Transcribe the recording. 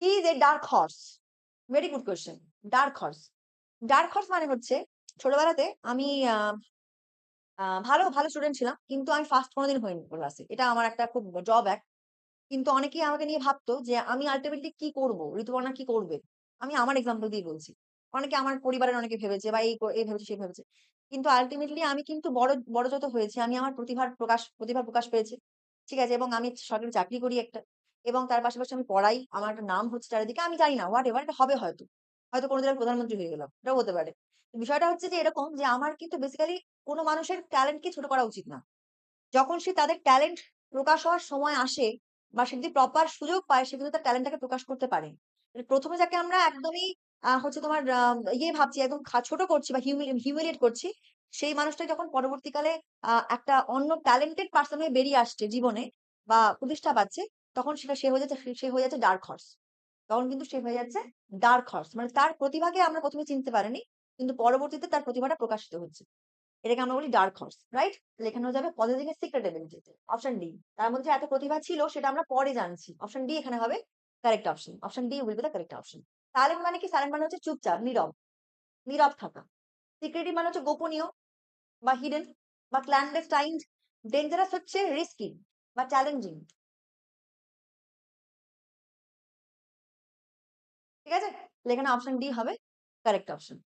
He is a dark horse. Very good question. Dark horse. Dark horse মানে হচ্ছে ছোটবেলাতে আমি ভালো স্টুডেন্ট ছিলাম। কিন্তু আমি ফার্স্ট কোনদিন হইনি ক্লাসে। এটা আমার একটা খুব ড্রব্যাক। কিন্তু অনেকেই আমাকে নিয়ে ভাবতো যে আমি আল্টিমেটলি কি করব? ঋতুপর্ণা কি করবে? আমি আমার এক্সাম্পল দিয়ে বলছি। অনেকে আমার পরিবারের অনেকে ভেবেছে বা এই ভেবেছে, সেই ভেবেছে। কিন্তু আল্টিমেটলি আমি কিন্তু বড় যত হয়েছি আমি আমার প্রতিভার প্রকাশ পেয়েছি। ঠিক আছে? এবং আমি সরকারি চাকরি করি একটা। এবং তার পাশাপাশি আমি পড়াই। আমার একটা নাম হচ্ছে চারিদিকে। আমি জানি না হোয়াট এভার এটা হবে হয়তো। হয়তো কোনদিন আমি প্রধানমন্ত্রী হয়ে গেলাম। এটাও হতে পারে। বিষয়টা হচ্ছে যে এরকম যে আমার কিন্তু বেসিক্যালি কোন মানুষের ট্যালেন্টকে ছোট করা উচিত না। যখন সে তাদের ট্যালেন্ট প্রকাশ হওয়ার সময় আসে বা সে যদি প্রপার সুযোগ পায় সে কিন্তু তার ট্যালেন্টটাকে প্রকাশ করতে পারে। প্রথমে যাকে আমরা একদমই হচ্ছে তোমার ভাবছি একদম ছোট করছি বা হিউমিলিয়েট করছি, সেই মানুষটা যখন পরবর্তীকালে একটা অন্য ট্যালেন্টেড পারসন হয়ে বেরিয়ে আসছে জীবনে বা প্রতিষ্ঠা পাচ্ছে, তখন সে হয়ে যাচ্ছে ডার্ক হর্স। তখন কিন্তু সে হয়ে যাচ্ছে ডার্ক হর্স। মানে তার প্রতিভাকে আমরা ১ম এ চিনতে পারিনি। কিন্তু পরবর্তীতে তার প্রতিভাটা প্রকাশিত হচ্ছে। এটাকে আমরা বলি ডার্ক হর্স, রাইট? তাহলে এখানে হয়ে যাবে পজিটিভ এর সিক্রেট এবিলিটি। Option D. তার মধ্যে এত প্রতিভা ছিল সেটা আমরা পরে জানছি। অপশন ডি এখানে হবে correct option. Option D will be the correct option. Silent মানে কি? সাইলেন্ট মানে হচ্ছে চুপচাপ, নীরব। নীরব থাকা। সিক্রেটিভ মানে হচ্ছে গোপনীয় বা হিডেন বা ক্ল্যান্ডেস্টাইন। ডেঞ্জারাস হচ্ছে রিস্কি বা চ্যালেঞ্জিং। ঠিক আছে? তাহলে এখানে অপশন ডি হবে কারেক্ট অপশন।